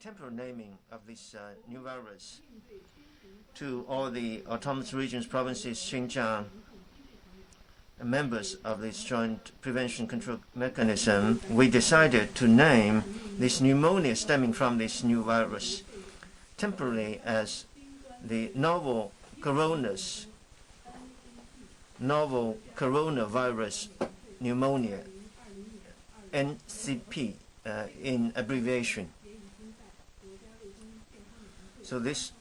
temporary naming of this new virus to all the autonomous regions, provinces, Xinjiang, members of this joint prevention control mechanism. We decided to name this pneumonia stemming from this new virus temporarily as the novel coronavirus pneumonia, NCP in abbreviation. So this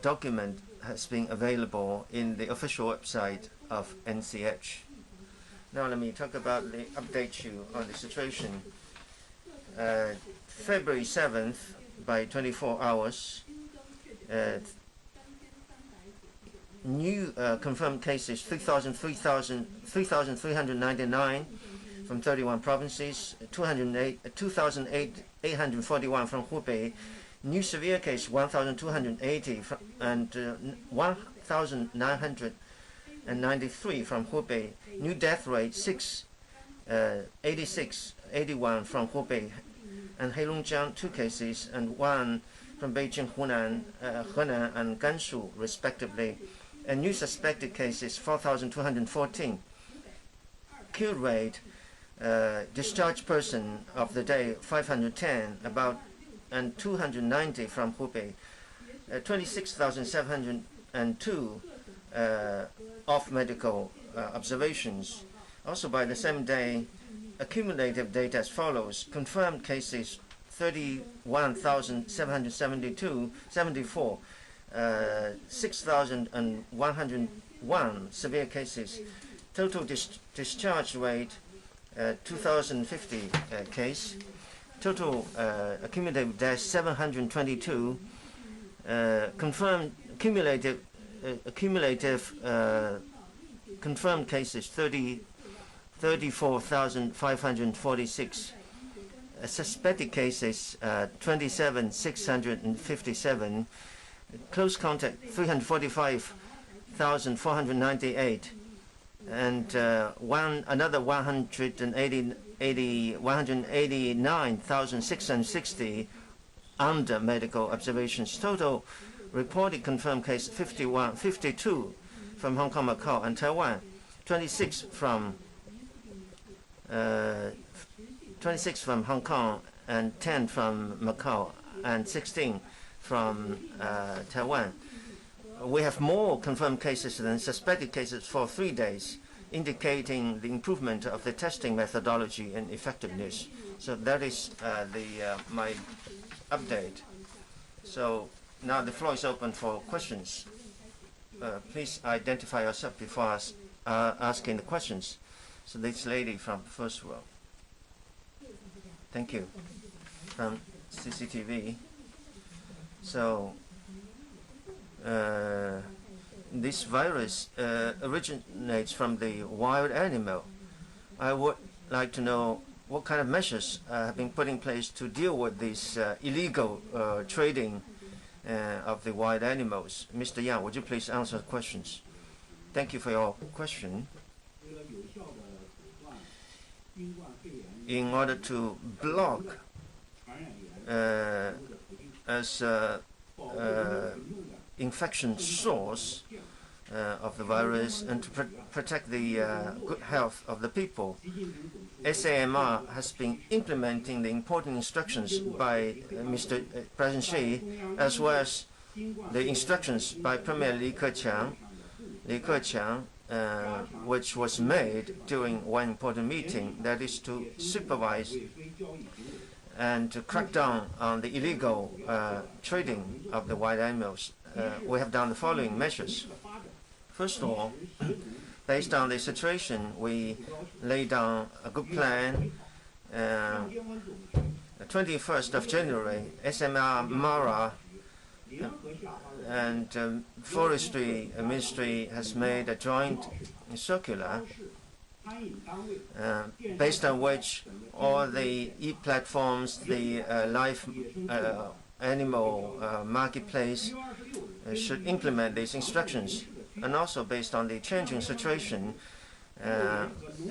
document has been available in the official website of NCH. Now let me talk about update you on the situation. February 7th, by 24 hours, new confirmed cases 3,399 from 31 provinces, 2,841 from Hubei, new severe case 1,280 and 1,993 from Hubei, new death rate 81 from Hubei, and Heilongjiang 2 cases and 1 from Beijing, Henan and Gansu respectively, and new suspected cases 4,214. Cure rate, discharged person of the day 510, and 290 from Hubei, 26,702 off medical observations. Also by the same day, accumulative data as follows: confirmed cases 31,774, 6,101 severe cases, total discharge rate 2,050 case, total accumulative deaths 722, confirmed cumulative confirmed cases 34,546, suspected cases 27,657, close contact 345,498, and another 189,660 under medical observations. Total reported confirmed case 52 from Hong Kong, Macau, and Taiwan, 26 from Hong Kong, and 10 from Macau, and 16 from Taiwan. We have more confirmed cases than suspected cases for 3 days, indicating the improvement of the testing methodology and effectiveness. So that is my update. So now the floor is open for questions. Please identify yourself before asking the questions. So this lady from the first row. Thank you. From CCTV. So this virus originates from the wild animal. I would like to know what kind of measures have been put in place to deal with this illegal trading of the wild animals. Mr. Yang, would you please answer the questions? Thank you for your question. In order to block as infection source of the virus and to protect the good health of the people, SAMR has been implementing the important instructions by Mr. President Xi, as well as the instructions by Premier Li Keqiang, which was made during one important meeting, that is to supervise and to crack down on the illegal trading of the wild animals. We have done the following measures. First of all, based on the situation, we laid down a good plan. 21st of January, SMR, MARA, and Forestry Ministry has made a joint circular based on which all the e-platforms, the live animal marketplace should implement these instructions. And also based on the changing situation,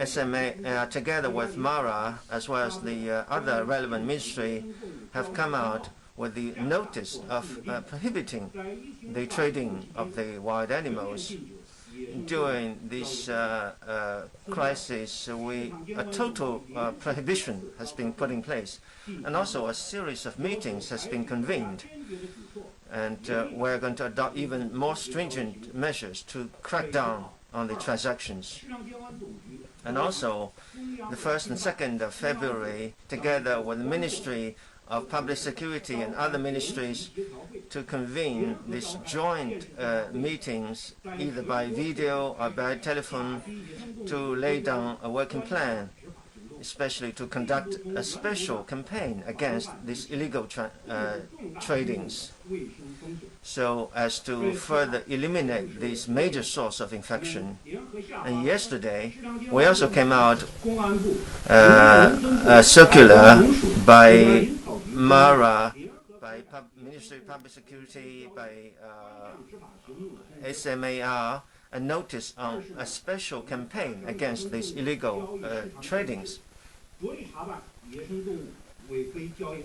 SMA, together with MARA, as well as the other relevant ministry, have come out with the notice of prohibiting the trading of the wild animals. During this crisis, a total prohibition has been put in place, and also a series of meetings has been convened. And we're going to adopt even more stringent measures to crack down on the transactions. And also, the 1st and 2nd of February, together with the Ministry of Public Security and other ministries, to convene these joint meetings, either by video or by telephone, to lay down a working plan, especially to conduct a special campaign against these illegal tradings, so as to further eliminate this major source of infection. And yesterday, we also came out a circular by MARA, by Ministry of Public Security, by SMAR, a notice on a special campaign against these illegal tradings.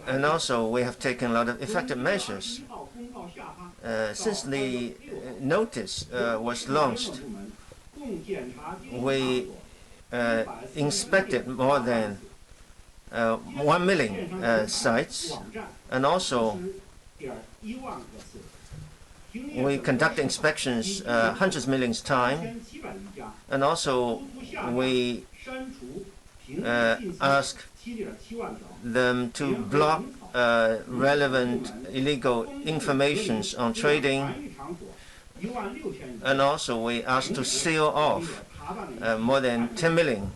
And also, we have taken a lot of effective measures. Since the notice was launched, we inspected more than 1 million sites, and also we conduct inspections hundreds of millions times, and also we ask them to block relevant illegal informations on trading, and also we ask to seal off more than 10 million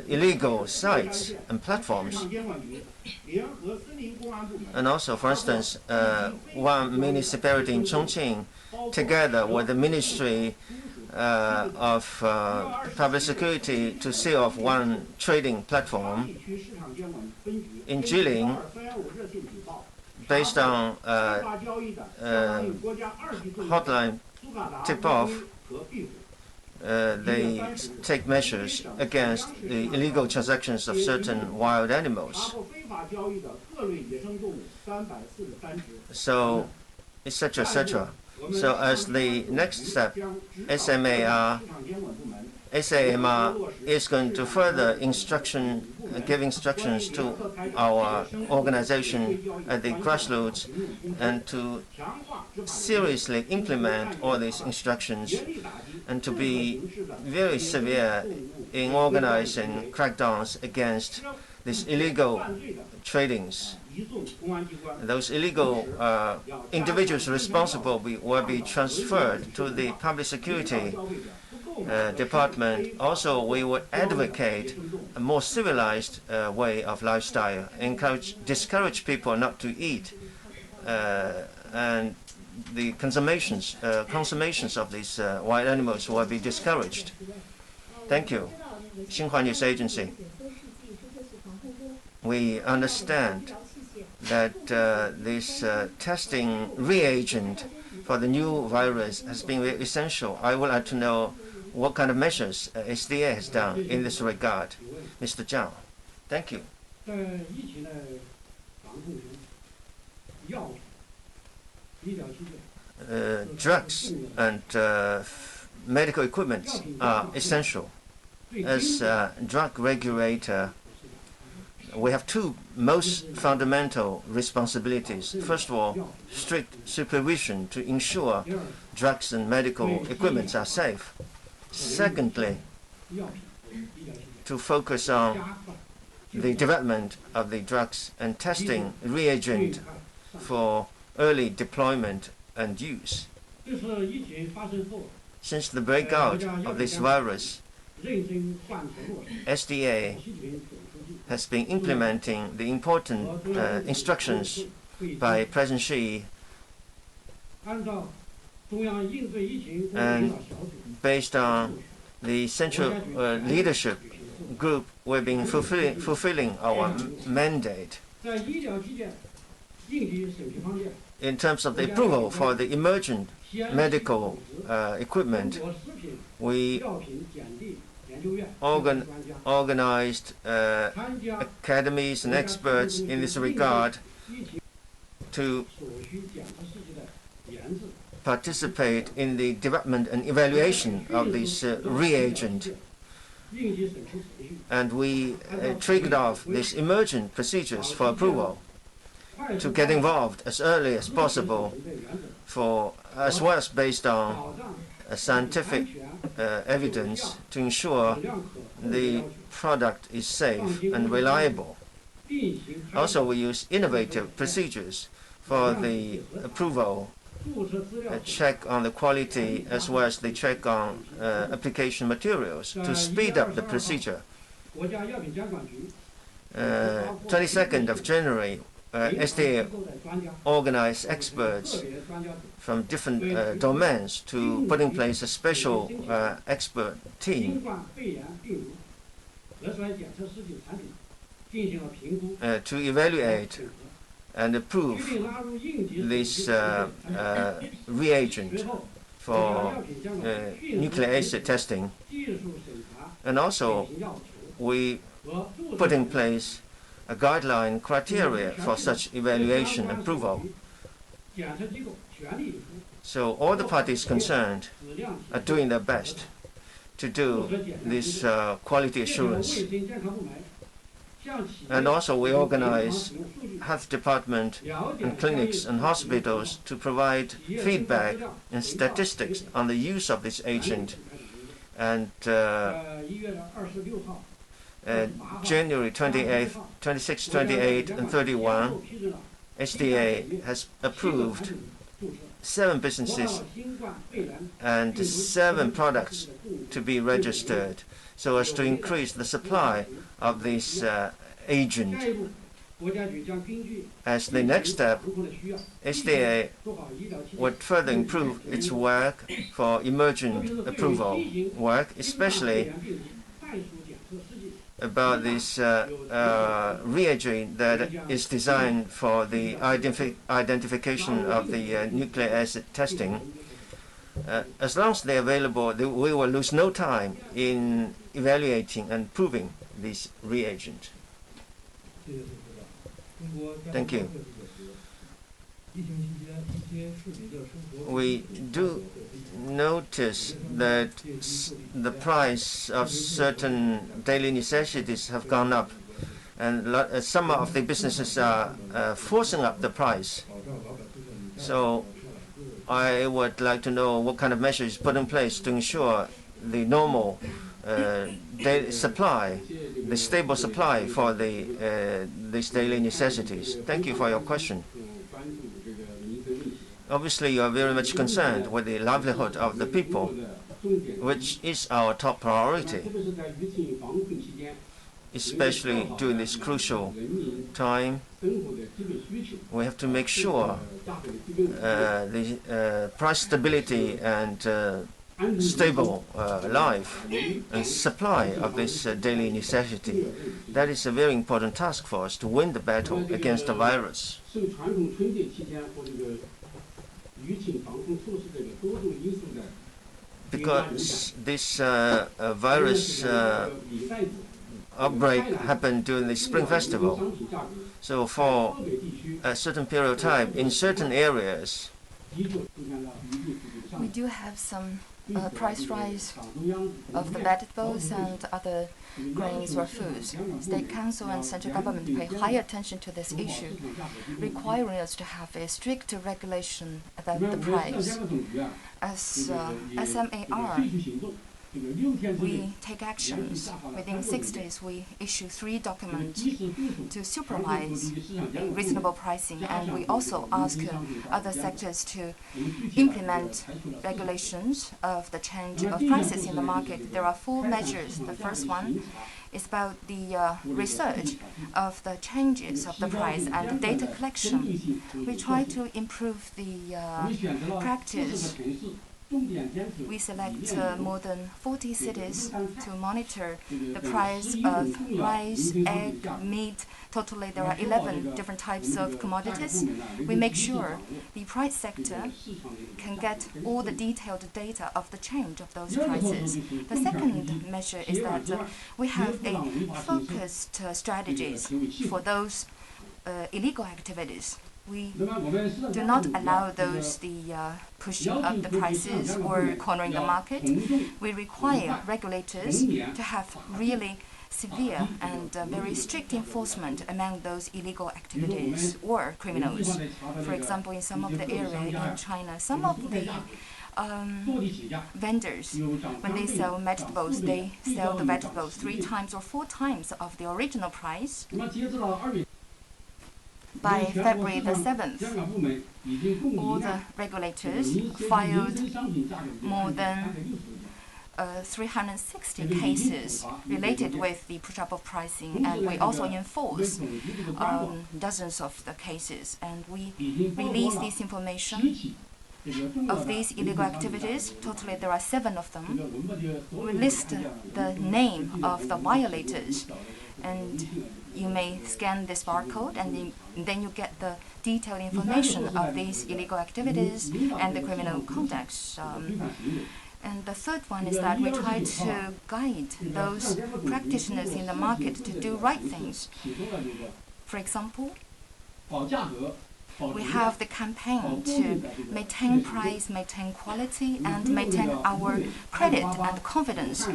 illegal sites and platforms. And also, for instance, one municipality in Chongqing, together with the Ministry of Public Security, to seal off one trading platform. In Jilin, based on hotline tip-off, they take measures against the illegal transactions of certain wild animals. So, etc., etc. So, as the next step, SMAR is going to further give instructions to our organization at the grassroots, and to seriously implement all these instructions, and to be very severe in organizing crackdowns against these illegal tradings. Those illegal individuals responsible will be transferred to the public security department. Also, we would advocate a more civilized way of lifestyle, discourage people not to eat, and the consummations of these wild animals will be discouraged. Thank you. Xinhua News Agency. We understand that this testing reagent for the new virus has been very essential. I would like to know what kind of measures SDA has done in this regard. Mr. Zhang. Thank you. Drugs and medical equipment are essential. As a drug regulator, we have two most fundamental responsibilities. First of all, strict supervision to ensure drugs and medical equipment are safe. Secondly, to focus on the development of the drugs and testing reagent for early deployment and use. Since the breakout of this virus, SDA has been implementing the important instructions by President Xi, and based on the central leadership group, we've been fulfilling our mandate. in terms of the approval for the emergent medical equipment, we organized academies and experts in this regard to participate in the development and evaluation of this reagent. And we triggered off these emergent procedures for approval to get involved as early as possible, as well as based on scientific evidence to ensure the product is safe and reliable. Also, we use innovative procedures for the approval, check on the quality, as well as the check on application materials to speed up the procedure. 22nd of January, SDA organized experts from different domains to put in place a special expert team to evaluate and approve this reagent for nucleic acid testing. And also, we put in place a guideline criteria for such evaluation and approval. So all the parties concerned are doing their best to do this quality assurance. And also we organize health department and clinics and hospitals to provide feedback and statistics on the use of this agent. And January 28th, 26, 28, and 31, SDA has approved 7 businesses and 7 products to be registered so as to increase the supply of this agent. As the next step, SDA would further improve its work for emergent approval work, especially about this reagent that is designed for the identification of the nucleic acid testing. As long as they're available, we will lose no time in evaluating and proving this reagent. Thank you. We do notice that the price of certain daily necessities have gone up, and some of the businesses are forcing up the price. So I would like to know what kind of measures put in place to ensure the normal daily supply, the stable supply for these daily necessities. Thank you for your question. Obviously, you are very much concerned with the livelihood of the people, which is our top priority, especially during this crucial time. We have to make sure the price stability and stable life and supply of this daily necessity. That is a very important task for us to win the battle against the virus. Because this virus outbreak happened during the Spring Festival, so for a certain period of time, in certain areas, we do have some price rise of the vegetables and other grains or foods. State Council and central government pay high attention to this issue, requiring us to have a strict regulation about the price. As SMAR, we take actions. Within 6 days, we issue 3 documents to supervise a reasonable pricing, and we also ask other sectors to implement regulations of the change of prices in the market. There are 4 measures. The first one is about the research of the changes of the price and the data collection. We try to improve the practice we select more than 40 cities to monitor the price of rice, egg, meat. Totally, there are 11 different types of commodities. We make sure the price sector can get all the detailed data of the change of those prices. The second measure is that we have a focused strategies for those illegal activities. We do not allow those pushing up the prices or cornering the market. We require regulators to have really severe and very strict enforcement among those illegal activities or criminals. For example, in some of the areas in China, some of the vendors, when they sell vegetables, they sell the vegetables 3 times or 4 times of the original price. By February the 7th, all the regulators filed more than 360 cases related with the push-up of pricing, and we also enforce dozens of the cases, and we release this information of these illegal activities. Totally, there are 7 of them. We list the name of the violators, and you may scan this barcode, and then you get the detailed information of these illegal activities and the criminal conducts. And the third one is that we try to guide those practitioners in the market to do right things. For example, we have the campaign to maintain price, maintain quality, and maintain our credit and confidence.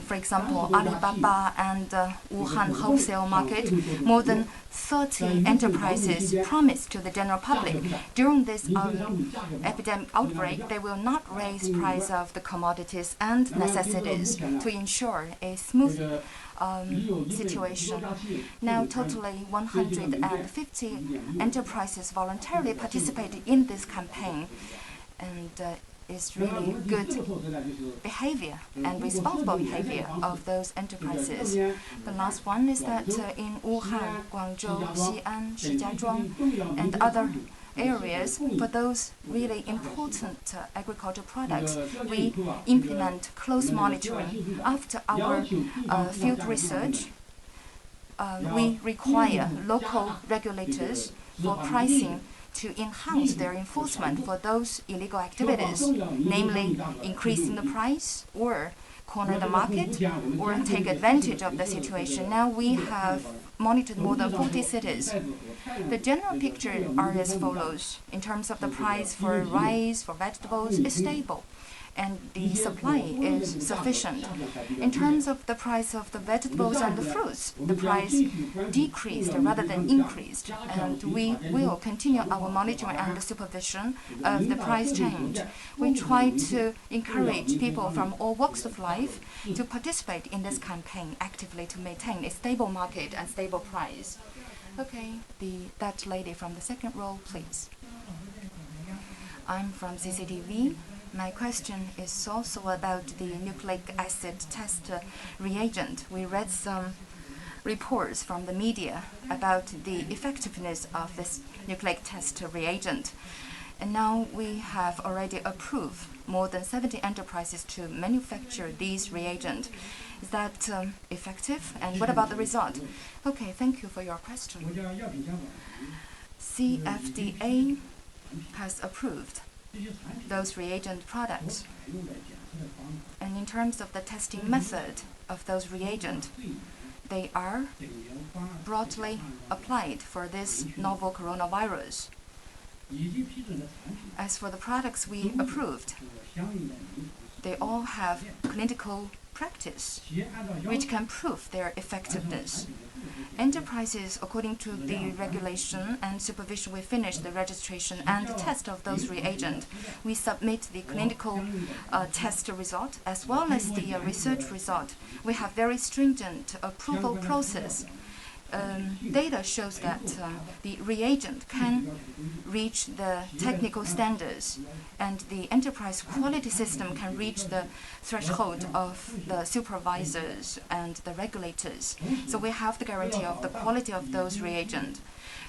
For example, Alibaba and Wuhan wholesale market, more than 30 enterprises promised to the general public during this epidemic outbreak they will not raise price of the commodities and necessities to ensure a smooth situation. Now, totally 150 enterprises voluntarily participated in this campaign, and it's really good behavior and responsible behavior of those enterprises. The last one is that in Wuhan, Guangzhou, Xi'an, Shijiazhuang, and other areas, for those really important agricultural products, we implement close monitoring. After our field research, we require local regulators for pricing to enhance their enforcement for those illegal activities, namely increasing the price or corner the market or take advantage of the situation. Now we have monitored more than 40 cities. The general picture are as follows. In terms of the price for rice, for vegetables, is stable, and the supply is sufficient. In terms of the price of the vegetables and the fruits, the price decreased rather than increased, and we will continue our monitoring and supervision of the price change. We try to encourage people from all walks of life to participate in this campaign actively to maintain a stable market and stable price. Okay, that lady from the second row, please. I'm from CCTV. My question is also about the nucleic acid test reagent. We read some reports from the media about the effectiveness of this nucleic test reagent. And now we have already approved more than 70 enterprises to manufacture these reagents. Is that effective? And what about the result? Okay, thank you for your question. CFDA has approved those reagent products. And in terms of the testing method of those reagents, they are broadly applied for this novel coronavirus. As for the products we approved, they all have clinical practice which can prove their effectiveness. Enterprises, according to the regulation and supervision, we finish the registration and the test of those reagents. We submit the clinical test result as well as the research result. We have very stringent approval process. Data shows that the reagent can reach the technical standards, and the enterprise quality system can reach the threshold of the supervisors and the regulators. So we have the guarantee of the quality of those reagents.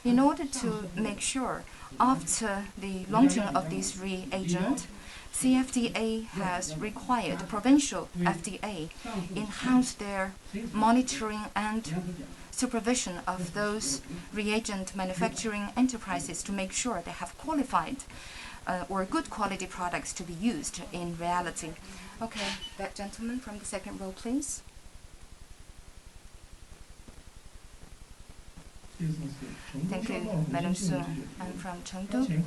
In order to make sure, after the launching of this reagent, CFDA has required provincial FDA enhance their monitoring and supervision of those reagent manufacturing enterprises to make sure they have qualified or good quality products to be used in reality. Okay, that gentleman from the second row, please. Thank you, Madam Su. I'm from Chengdu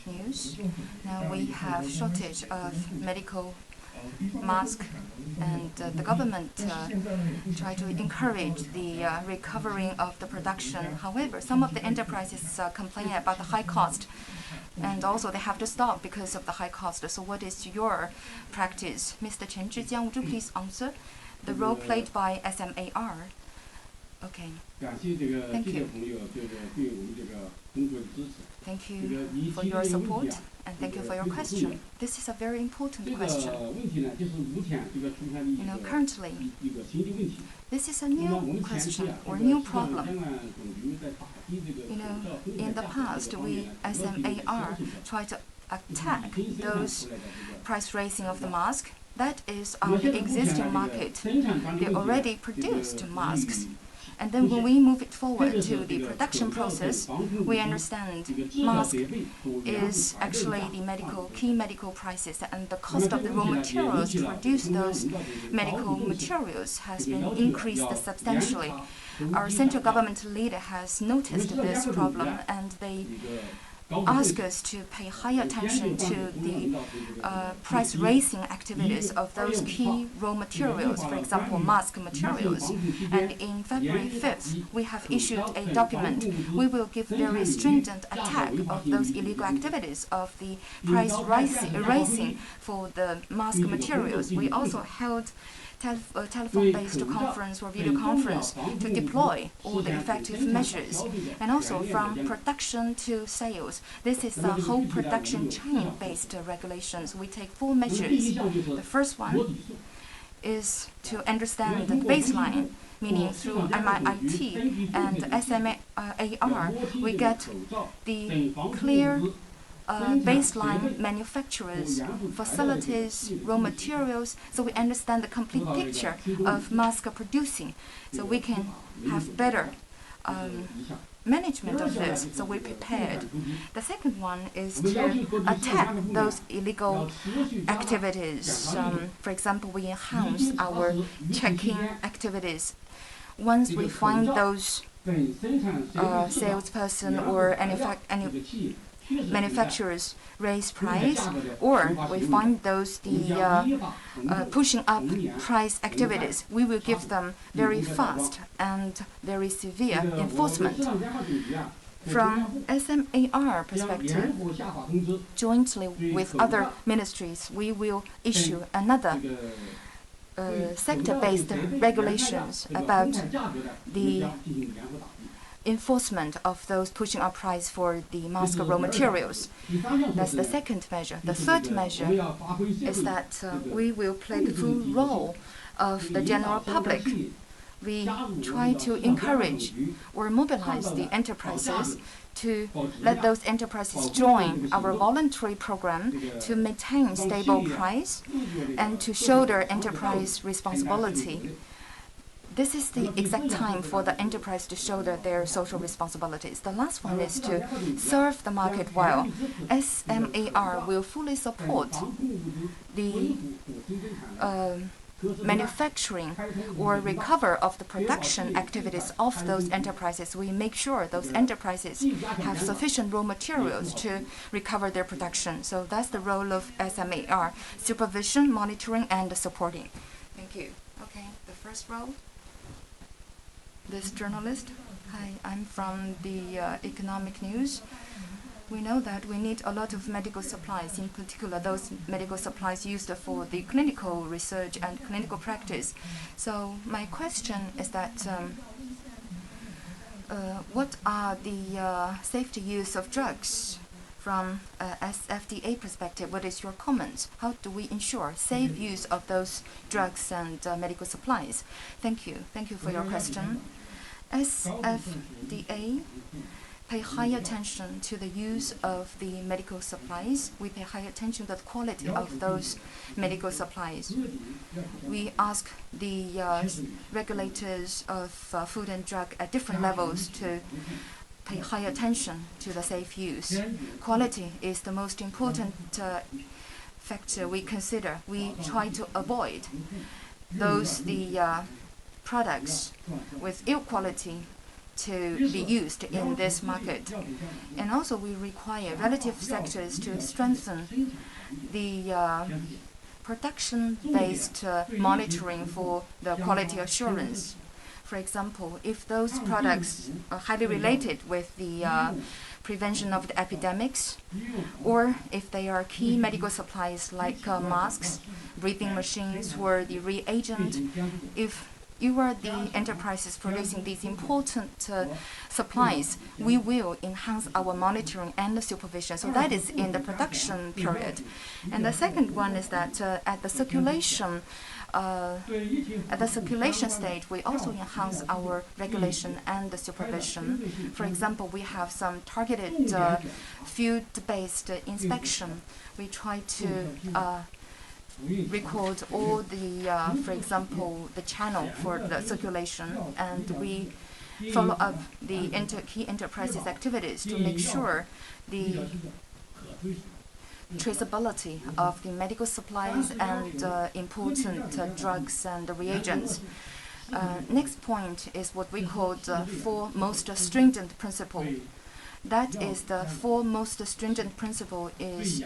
News. Now we have shortage of medical masks, and the government try to encourage the recovery of the production. However, some of the enterprises complain about the high cost, and also they have to stop because of the high cost. So what is your practice? Mr. Chen Zhijiang, would you please answer? The role played by SMAR. Okay. Thank you. Thank you for your support, and thank you for your question. This is a very important question. Currently, this is a new question or new problem. In the past, we, SMAR, try to attack those price raising of the mask. That is on the existing market. They already produced masks. And then when we move it forward to the production process, we understand mask is actually the key medical prices, and the cost of the raw materials to produce those medical materials has been increased substantially. Our central government leader has noticed this problem, and they ask us to pay high attention to the price raising activities of those key raw materials, for example, mask materials. And in February 5th, we have issued a document. We will give very stringent attack of those illegal activities of the price raising for the mask materials. We also held telephone-based conference or video conference to deploy all the effective measures. And also from production to sales, this is the whole production chain-based regulations. We take 4 measures. The first one is to understand the baseline, meaning through MIIT and SMAR, we get the clear baseline manufacturers, facilities, raw materials, so we understand the complete picture of mask producing, so we can have better management of this, so we're prepared. The second one is to attack those illegal activities. For example, we enhance our checking activities. Once we find those salesperson or manufacturers raise price, or we find those pushing up price activities, we will give them very fast and very severe enforcement. From SMAR perspective, jointly with other ministries, we will issue another sector-based regulations about the enforcement of those pushing up price for the mask raw materials. That's the second measure. The third measure is that we will play the full role of the general public. We try to encourage or mobilize the enterprises to let those enterprises join our voluntary program to maintain stable price and to shoulder enterprise responsibility. This is the exact time for the enterprise to shoulder their social responsibilities. The last one is to serve the market well. SMAR will fully support the manufacturing or recover of the production activities of those enterprises. We make sure those enterprises have sufficient raw materials to recover their production. So that's the role of SMAR: supervision, monitoring, and supporting. Thank you. Okay, the first row. This journalist. Hi, I'm from the Economic News. We know that we need a lot of medical supplies, in particular those medical supplies used for the clinical research and clinical practice. So my question is that what are the safety use of drugs from FDA perspective? What is your comment? How do we ensure safe use of those drugs and medical supplies? Thank you. Thank you for your question. SFDA pay high attention to the use of the medical supplies. We pay high attention to the quality of those medical supplies. We ask the regulators of food and drug at different levels to pay high attention to the safe use. Quality is the most important factor we consider. We try to avoid the products with ill quality to be used in this market. And also we require relative sectors to strengthen the production-based monitoring for the quality assurance. For example, if those products are highly related with the prevention of the epidemics, or if they are key medical supplies like masks, breathing machines, or the reagent, if you are the enterprises producing these important supplies, we will enhance our monitoring and supervision. So that is in the production period. And the second one is that at the circulation stage, we also enhance our regulation and the supervision. For example, we have some targeted field-based inspection. We try to record all the, for example, the channel for the circulation, and we follow up the key enterprises activities to make sure the traceability of the medical supplies and important drugs and reagents. Next point is what we call the 4 most stringent principle. That is the 4 most stringent principle is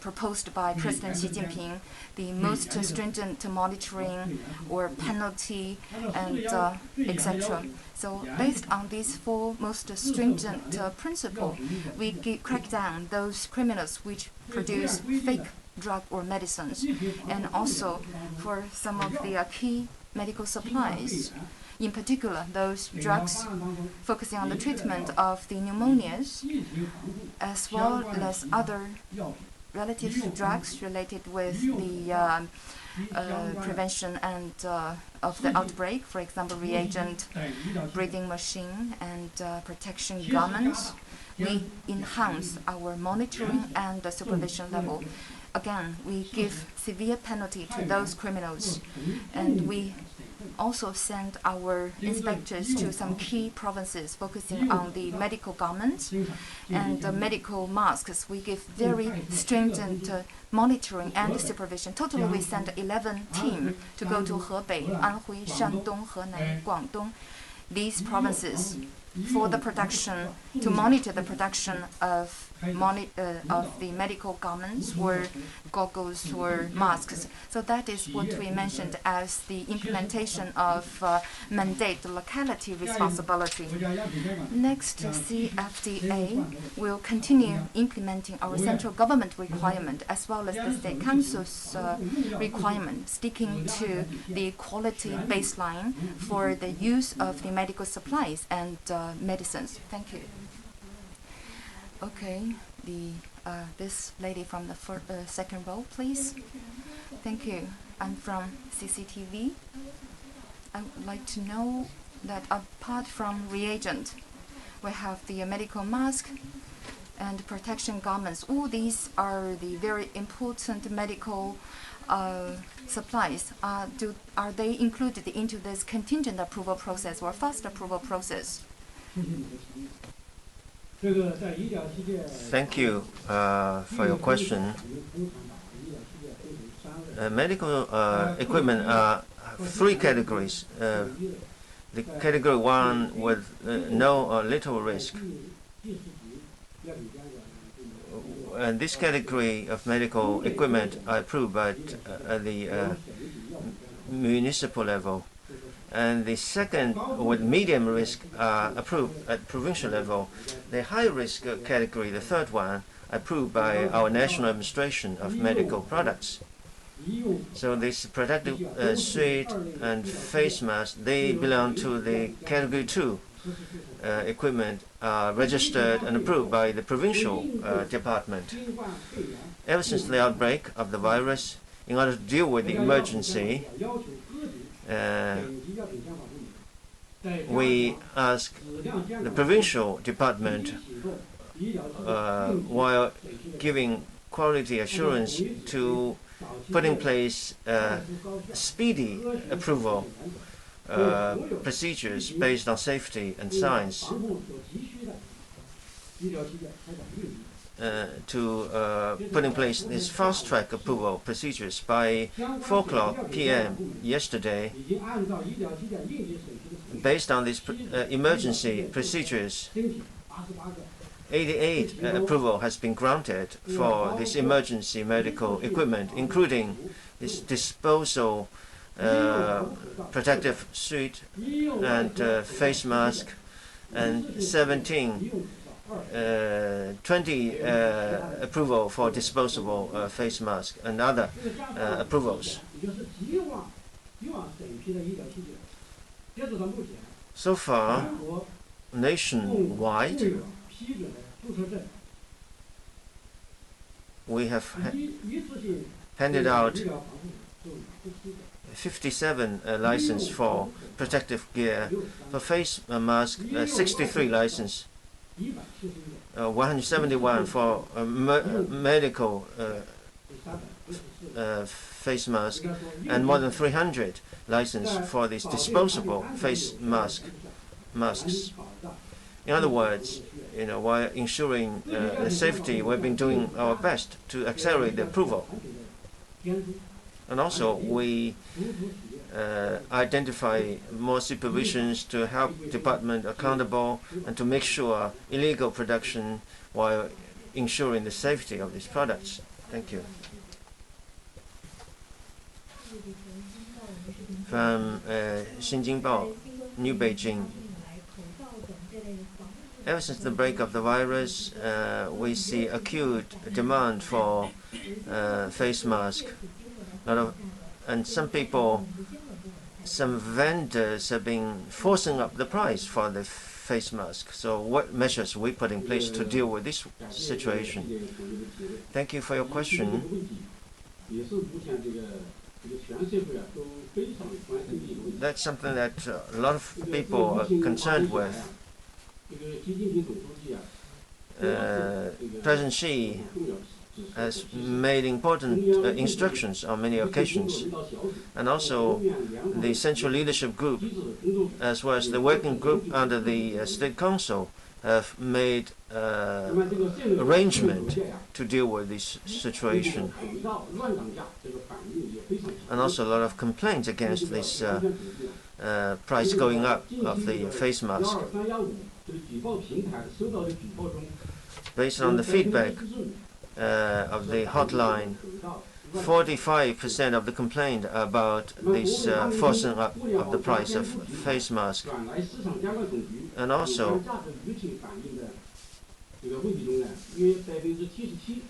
proposed by President Xi Jinping, the most stringent monitoring or penalty and etc. So based on these 4 most stringent principles, we crack down those criminals which produce fake drug or medicines, and also for some of the key medical supplies. In particular, those drugs focusing on the treatment of the pneumonias, as well as other relative drugs related with the prevention and of the outbreak, for example, reagent, breathing machine, and protection garments. We enhance our monitoring and the supervision level. Again, we give severe penalty to those criminals, and we also send our inspectors to some key provinces focusing on the medical garments and the medical masks. We give very stringent monitoring and supervision. Totally, we send 11 teams to go to Hebei, Anhui, Shandong, Henan, Guangdong, these provinces for the production, to monitor the production of the medical garments or goggles or masks. So that is what we mentioned as the implementation of mandate locality responsibility. Next, CFDA will continue implementing our central government requirement as well as the State Council's requirement, sticking to the quality baseline for the use of the medical supplies and medicines. Thank you. Okay, this lady from the second row, please. Thank you. I'm from CCTV. I would like to know that apart from reagent, we have the medical mask and protection garments. All these are the very important medical supplies. Are they included into this contingent approval process or fast approval process? Thank you for your question. Medical equipment are 3 categories. The category 1 with no or little risk. And this category of medical equipment are approved at the municipal level. And the second, with medium risk, approved at provincial level. The high risk category, the third one, approved by our National Administration of Medical Products. So this protective suit and face mask, they belong to the category 2 equipment, registered and approved by the provincial department. Ever since the outbreak of the virus, in order to deal with the emergency, we ask the provincial department, while giving quality assurance, to put in place speedy approval procedures based on safety and science, to put in place these fast-track approval procedures. By 4:00 p.m. yesterday, based on these emergency procedures, 88 approval has been granted for this emergency medical equipment, including this disposal protective suit and face mask, and 20 approval for disposable face mask and other approvals. So far, nationwide, we have handed out 57 licenses for protective gear, for face mask 63 licenses, 171 for medical face mask, and more than 300 licenses for these disposable face masks. In other words, while ensuring the safety, we've been doing our best to accelerate the approval. And also, we identify more supervisions to help department accountable and to make sure illegal production while ensuring the safety of these products. Thank you. From Xinjiang, New Beijing. Ever since the outbreak of the virus, we see acute demand for face masks. And some vendors have been forcing up the price for the face mask. So what measures we put in place to deal with this situation? Thank you for your question. That's something that a lot of people are concerned with. President Xi has made important instructions on many occasions, and also the Central Leadership Group, as well as the working group under the State Council, have made arrangement to deal with this situation. And also a lot of complaints against this price going up of the face mask. Based on the feedback of the hotline, 45% of the complaint about this forcing up of the price of face mask. And also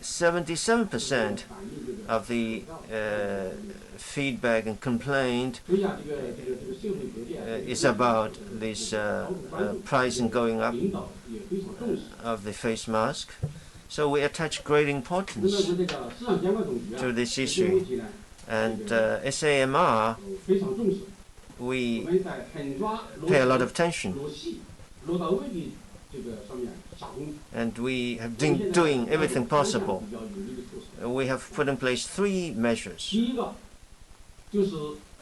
77% of the feedback and complaint is about this pricing going up of the face mask. So we attach great importance to this issue. And SAMR, we pay a lot of attention. And we have been doing everything possible. We have put in place 3 measures.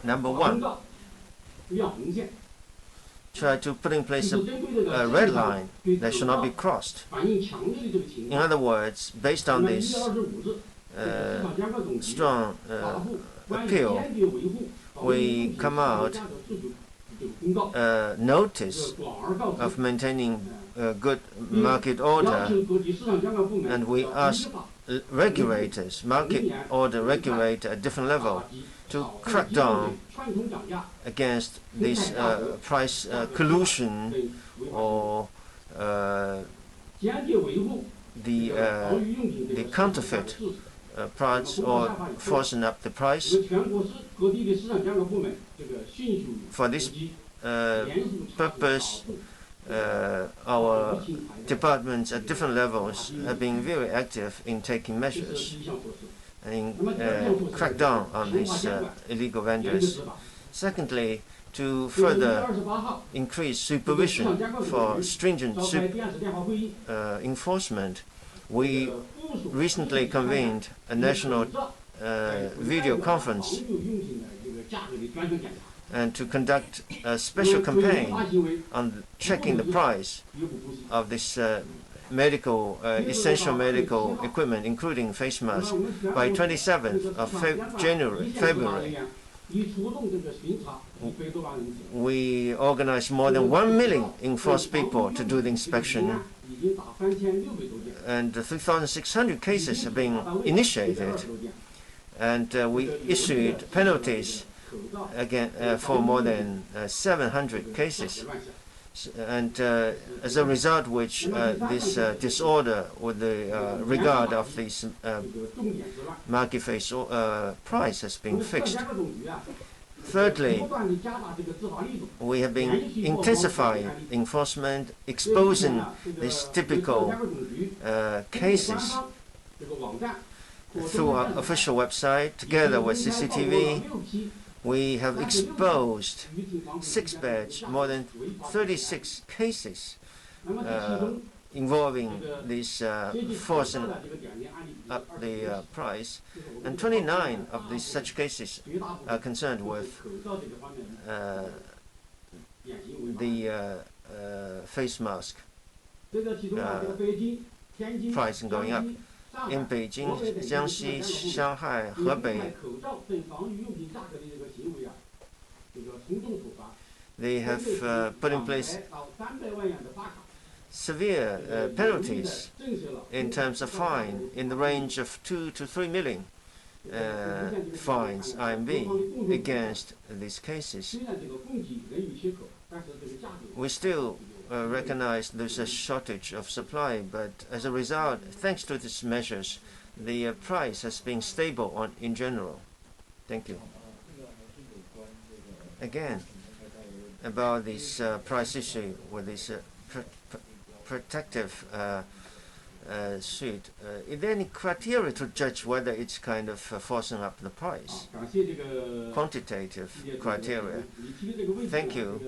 Number 1, try to put in place a red line that should not be crossed. In other words, based on this strong appeal, we come out notice of maintaining good market order, and we ask regulators, market order regulator at different level, to crack down against this price collusion or the counterfeit parts or forcing up the price. For this purpose, our departments at different levels have been very active in taking measures and crack down on these illegal vendors. Secondly, to further increase supervision for stringent enforcement, we recently convened a national video conference and to conduct a special campaign on checking the price of this essential medical equipment, including face masks, by 27th of February. We organized more than 1 million enforced people to do the inspection, and 3,600 cases have been initiated, and we issued penalties again for more than 700 cases. And as a result, which this disorder with the regard of this market face price has been fixed. Thirdly, we have been intensifying enforcement, exposing these typical cases through our official website, together with CCTV. We have exposed 6 batch, more than 36 cases involving this forcing up the price, and 29 of these such cases are concerned with the face mask pricing going up. In Beijing, Jiangxi, Shanghai, Hebei, they have put in place severe penalties in terms of fine in the range of 2 to 3 million fines RMB against these cases. We still recognize there's a shortage of supply, but as a result, thanks to these measures, the price has been stable in general. Thank you. Again, about this price issue with this protective suit, is there any criteria to judge whether it's kind of forcing up the price? Quantitative criteria. Thank you.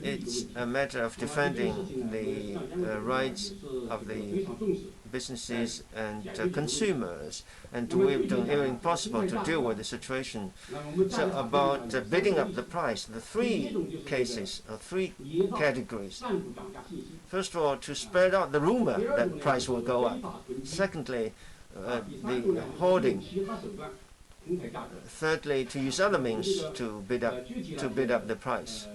It's a matter of defending the rights of the businesses and consumers, and we've done everything possible to deal with the situation. So about bidding up the price, the 3 cases, or 3 categories. First of all, to spread out the rumor that the price will go up. Secondly, the hoarding. Thirdly, to use other means to bid up the price.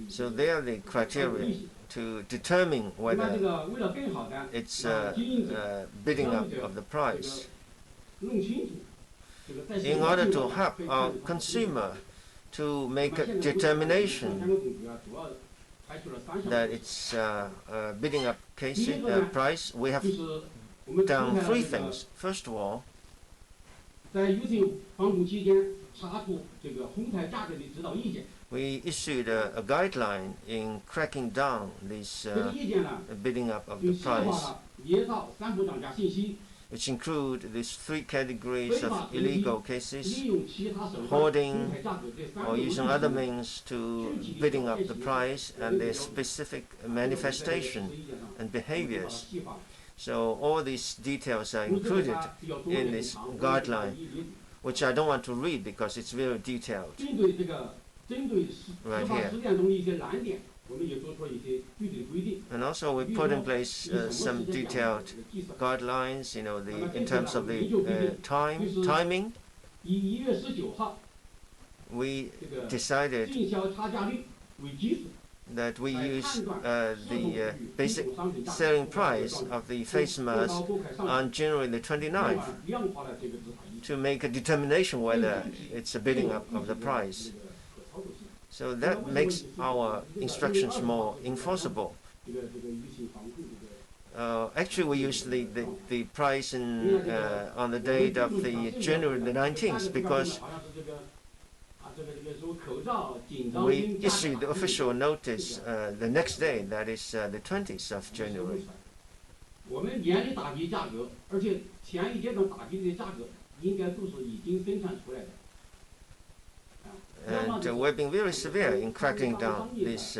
So they are the criteria to determine whether it's bidding up of the price. In order to help our consumer to make a determination that it's bidding up price, we have done 3 things. First of all, we issued a guideline in cracking down this bidding up of the price, which include these 3 categories of illegal cases: hoarding or using other means to bidding up the price, and their specific manifestation and behaviors. So all these details are included in this guideline, which I don't want to read because it's very detailed right here. And also we put in place some detailed guidelines, in terms of the timing. We decided that we use the basic selling price of the face mask on January the 29th to make a determination whether it's a bidding up of the price. So that makes our instructions more enforceable. Actually, we use the price on the date of the January the 19th because we issued the official notice the next day, that is the 20th of January. 我们严厉打击价格，而且前一阶段打击的价格应该都是已经生产出来的。 And we've been very severe in cracking down this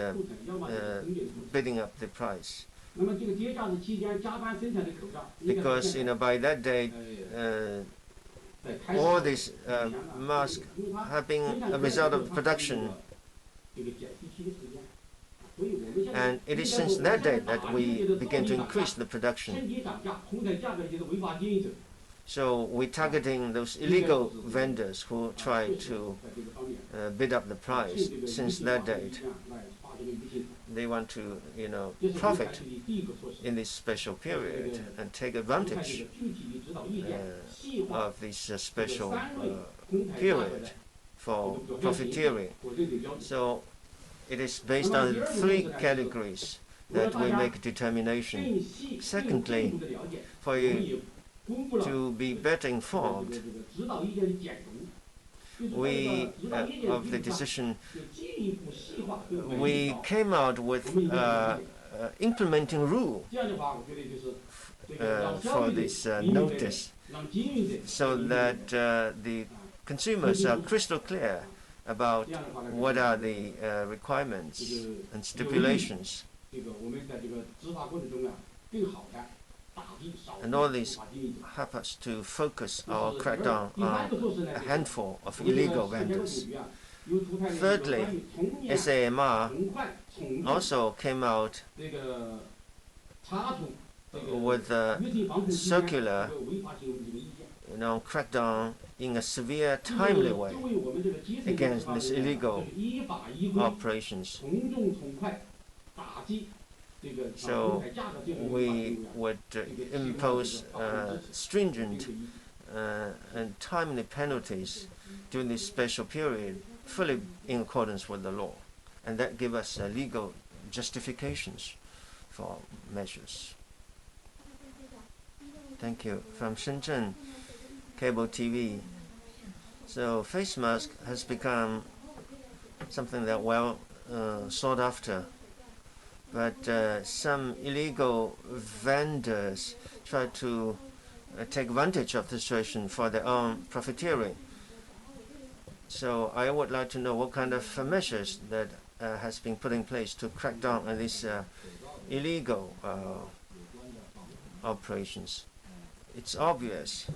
bidding up the price. Because by that date, all these masks have been a result of production. And it is since that date that we began to increase the production. So we're targeting those illegal vendors who try to bid up the price since that date. They want to, profit in this special period and take advantage of this special period for profiteering. So it is based on 3 categories that we make determination. Secondly, for you to be better informed, of the decision, we came out with implementing rule for this notice, so that the consumers are crystal clear about what are the requirements and stipulations. And all these help us to focus our crackdown on a handful of illegal vendors. Thirdly, SAMR also came out with a circular, crackdown in a severe, timely way against these illegal operations. So we would impose stringent and timely penalties during this special period, fully in accordance with the law, and that give us legal justifications for measures. Thank you. From Shenzhen Cable TV. So face mask has become something that sought after. But some illegal vendors try to take advantage of the situation for their own profiteering. So I would like to know what kind of measures that has been put in place to crack down on these illegal operations. It's obvious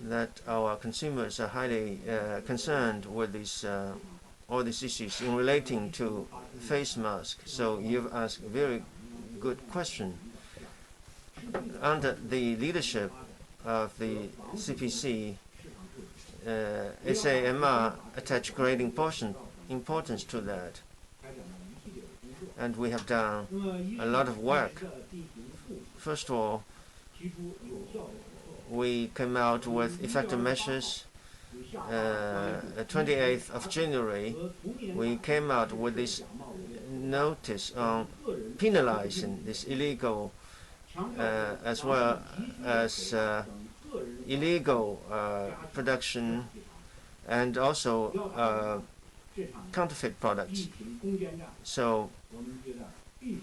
that our consumers are highly concerned with these all these issues in relating to face masks. So you've asked a very good question. Under the leadership of the CPC, SAMR attached great importance to that. And we have done a lot of work. First of all, we came out with effective measures. 28th of January, we came out with this notice on penalizing this illegal as well as illegal production and also counterfeit products. So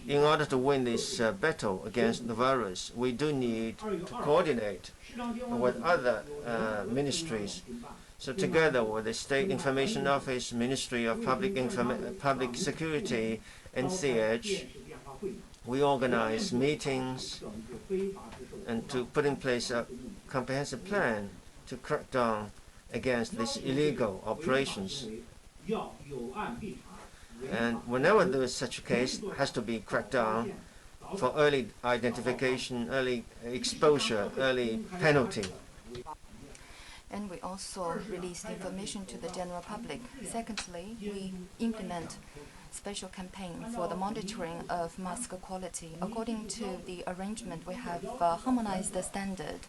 in order to win this battle against the virus, we do need to coordinate with other ministries. So together with the State Information Office, Ministry of Public Security, NCH, we organize meetings and to put in place a comprehensive plan to crack down against these illegal operations. And whenever there is such a case, it has to be cracked down for early identification, early exposure, early penalty. And we also released information to the general public. Secondly, we implement special campaign for the monitoring of mask quality. According to the arrangement, we have harmonized the standard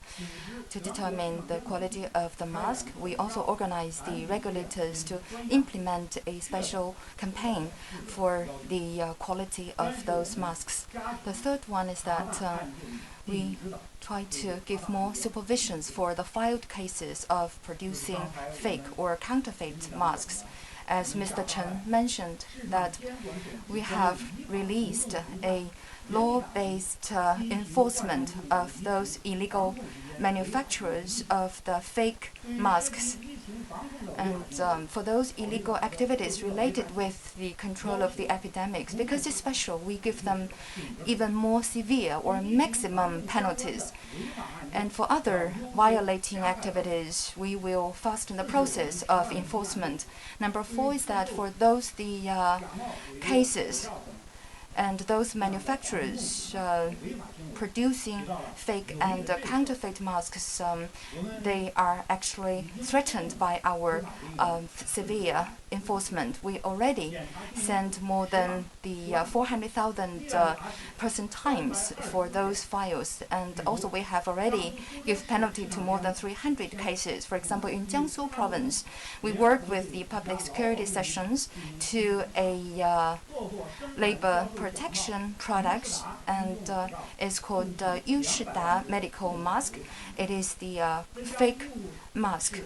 to determine the quality of the mask. We also organize the regulators to implement a special campaign for the quality of those masks. The third one is that we try to give more supervisions for the filed cases of producing fake or counterfeit masks. as Mr. Chen mentioned, that we have released a law-based enforcement of those illegal manufacturers of the fake masks. And for those illegal activities related with the control of the epidemics, because it's special, we give them even more severe or maximum penalties. And for other violating activities, we will fasten the process of enforcement. Number 4 is that for those cases and those manufacturers producing fake and counterfeit masks, they are actually threatened by our severe enforcement. We already sent more than the 400,000 person times for those files, and also we have already given penalty to more than 300 cases. For example, in Jiangsu province, we work with the public security sessions to a labor protection products, and it's called Yushida medical mask. It is the fake mask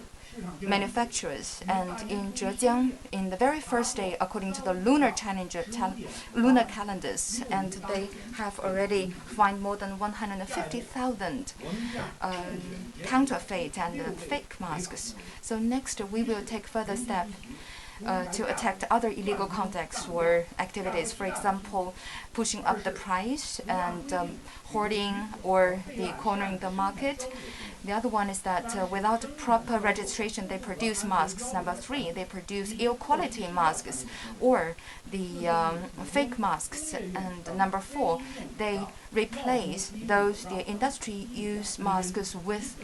manufacturers. And in Zhejiang, in the very first day, according to the lunar calendars, and they have already fined more than 150,000 counterfeit and fake masks. So next, we will take further steps to attack the other illegal contacts or activities. For example, pushing up the price and hoarding or the cornering the market. The other one is that without proper registration, they produce masks. Number 3, they produce ill quality masks or the fake masks. And number 4, they replace those the industry use masks with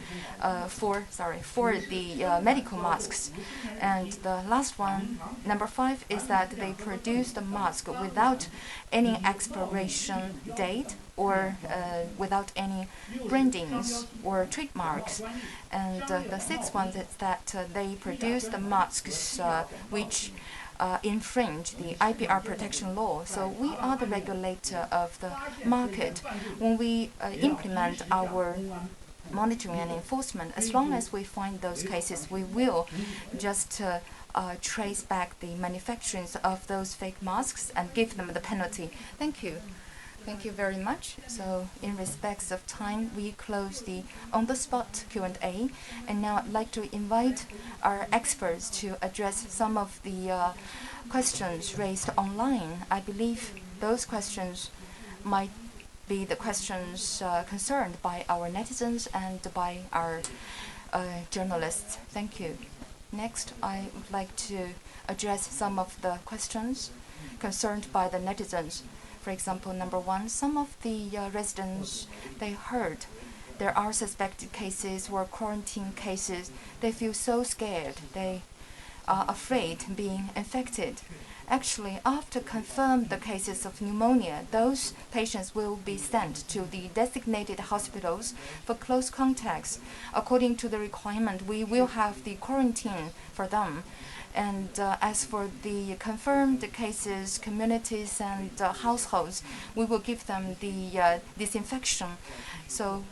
for the medical masks. And the last one, number 5, is that they produce the mask without any expiration date or without any brandings or trademarks. And the 6th one is that they produce the masks which infringe the IPR protection law. So we are the regulator of the market. When we implement our monitoring and enforcement, as long as we find those cases, we will just trace back the manufacturing of those fake masks and give them the penalty. Thank you. Thank you very much. So in respects of time, we close the on-the-spot Q&A. And now I'd like to invite our experts to address some of the questions raised online. I believe those questions might be the questions concerned by our netizens and by our journalists. Thank you. Next, I would like to address some of the questions concerned by the netizens. For example, number 1, some of the residents, they heard there are suspected cases or quarantine cases. They feel so scared. They are afraid being infected. Actually, after confirmed the cases of pneumonia, those patients will be sent to the designated hospitals for close contacts. According to the requirement, we will have the quarantine for them. And as for the confirmed cases, communities and households, we will give them the disinfection. So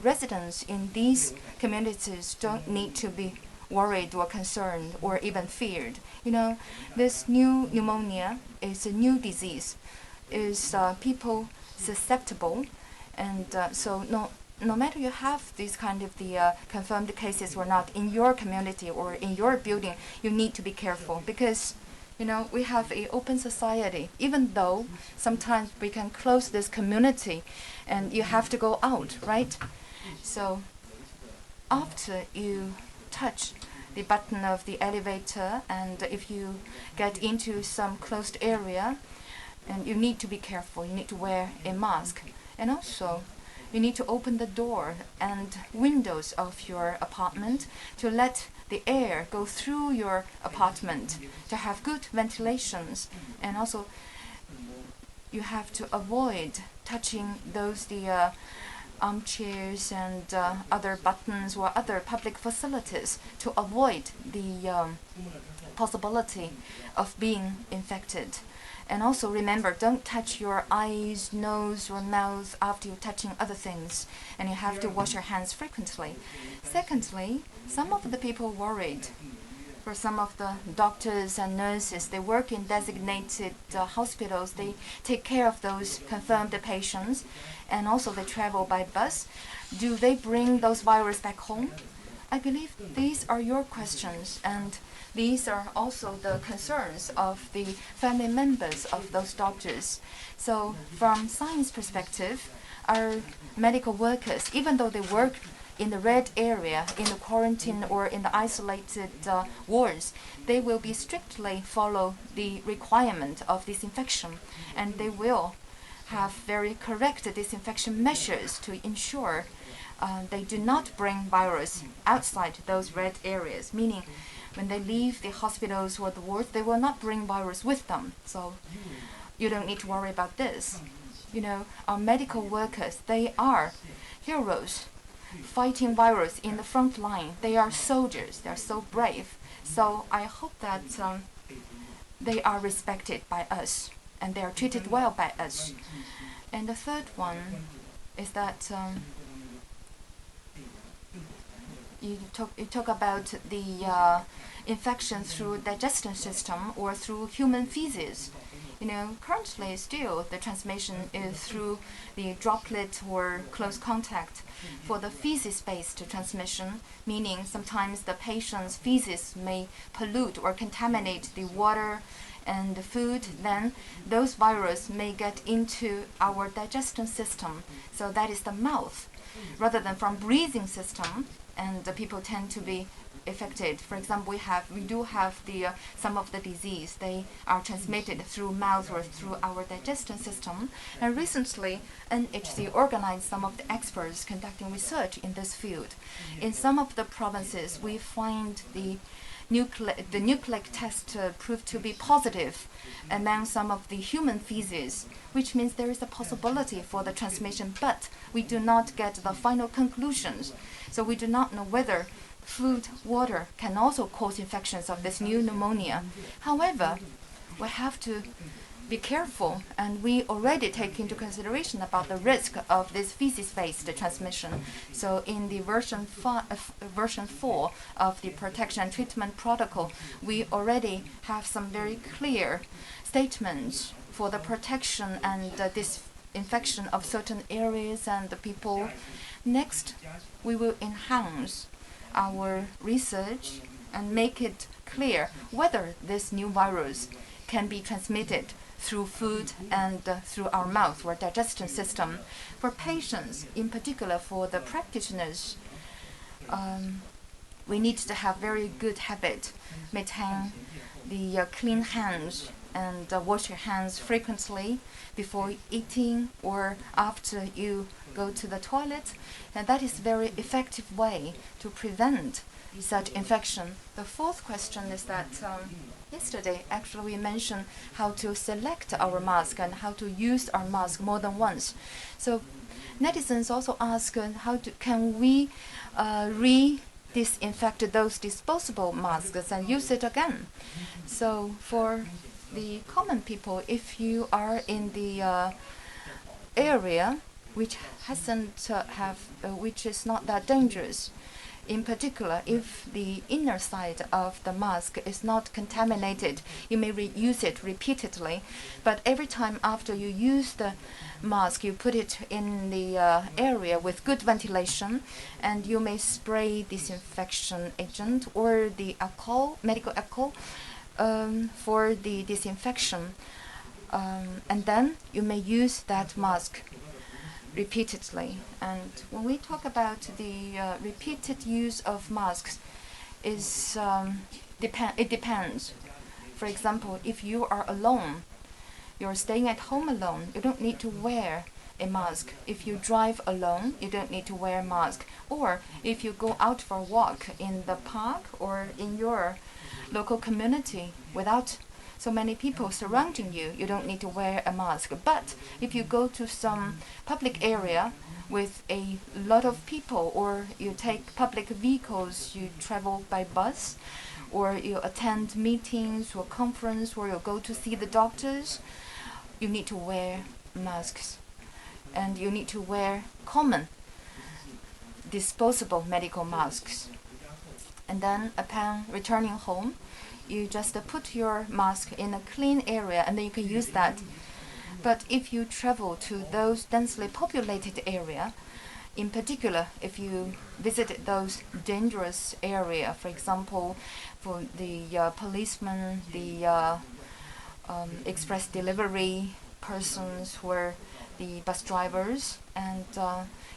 residents in these communities don't need to be worried or concerned or even feared. You know, this new pneumonia is a new disease. Is people susceptible, and so no matter you have these kind of the confirmed cases or not in your community or in your building, you need to be careful because, you know, we have an open society. Even though sometimes we can close this community and you have to go out, right? So after you touch the button of the elevator and if you get into some closed area, and you need to be careful, you need to wear a mask. And also, you need to open the door and windows of your apartment to let the air go through your apartment, to have good ventilations. And also, you have to avoid touching those the armchairs and other buttons or other public facilities to avoid the possibility of being infected. And also remember, don't touch your eyes, nose, or mouth after you're touching other things. And you have to wash your hands frequently. Secondly, some of the people worried. For some of the doctors and nurses, they work in designated hospitals. They take care of those confirmed patients, and also they travel by bus. Do they bring those viruses back home? I believe these are your questions, and these are also the concerns of the family members of those doctors. So from science perspective, our medical workers, even though they work in the red area, in the quarantine or in the isolated wards, they will be strictly follow the requirement of disinfection, and they will have very correct disinfection measures to ensure they do not bring virus outside those red areas, meaning when they leave the hospitals or the wards, they will not bring virus with them. So you don't need to worry about this. You know, our medical workers, they are heroes fighting virus in the front line. They are soldiers. They are so brave. So I hope that they are respected by us and they are treated well by us. And the third one is that you talk about the infection through digestion system or through human feces. You know, currently still the transmission is through the droplet or close contact. For the feces-based transmission, meaning sometimes the patient's feces may pollute or contaminate the water and the food, then those viruses may get into our digestion system. So that is the mouth, rather than from breathing system, and the people tend to be affected. For example, we do have some of the disease. They are transmitted through mouth or through our digestion system. And recently, NHC organized some of the experts conducting research in this field. In some of the provinces, we find the nucleic test proved to be positive among some of the human feces, which means there is a possibility for the transmission, but we do not get the final conclusions. So we do not know whether food, water can also cause infections of this new pneumonia. However, we have to be careful, and we already take into consideration about the risk of this feces-based transmission. So in the version 4 of the protection and treatment protocol, we already have some very clear statements for the protection and disinfection of certain areas and the people. Next, we will enhance our research and make it clear whether this new virus can be transmitted through food and through our mouth or digestion system. For patients, in particular for the practitioners, we need to have very good habit, maintain the clean hands and wash your hands frequently before eating or after you go to the toilet. And that is a very effective way to prevent such infection. The fourth question is that yesterday, actually, we mentioned how to select our mask and how to use our mask more than once. So netizens also ask can we disinfect those disposable masks and use it again? So for the common people, if you are in the area which which is not that dangerous, in particular, if the inner side of the mask is not contaminated, you may use it repeatedly. But every time after you use the mask, you put it in the area with good ventilation, and you may spray disinfection agent or the alcohol, medical alcohol, for the disinfection. And then you may use that mask repeatedly. And when we talk about the repeated use of masks, it depends. For example, if you are alone, you're staying at home alone, you don't need to wear a mask. If you drive alone, you don't need to wear a mask. Or if you go out for a walk in the park or in your local community without so many people surrounding you, you don't need to wear a mask. But if you go to some public area with a lot of people, or you take public vehicles, you travel by bus, or you attend meetings or conference, or you go to see the doctors, you need to wear masks. And you need to wear common disposable medical masks. And then upon returning home, you just put your mask in a clean area and then you can use that. But if you travel to those densely populated area, in particular, if you visit those dangerous area, for example, for the policemen, the express delivery persons, or the bus drivers, and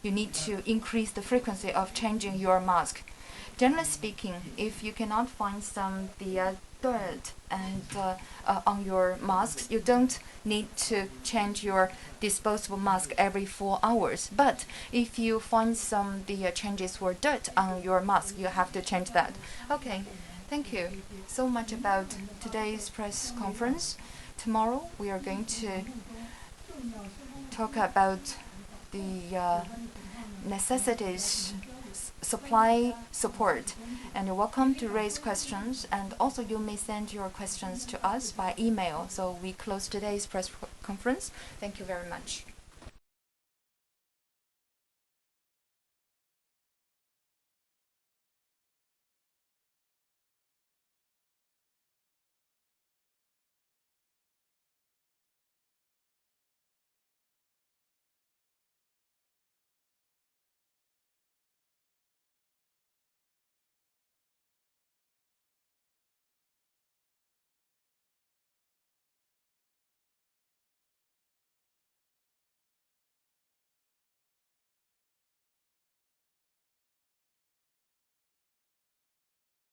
you need to increase the frequency of changing your mask. Generally speaking, if you cannot find the dirt and on your masks, you don't need to change your disposable mask every 4 hours. But if you find the changes for dirt on your mask, you have to change that. Okay, thank you so much about today's press conference. Tomorrow we are going to talk about the necessities supply support, and you're welcome to raise questions, and also you may send your questions to us by email. So we close today's press conference. Thank you very much.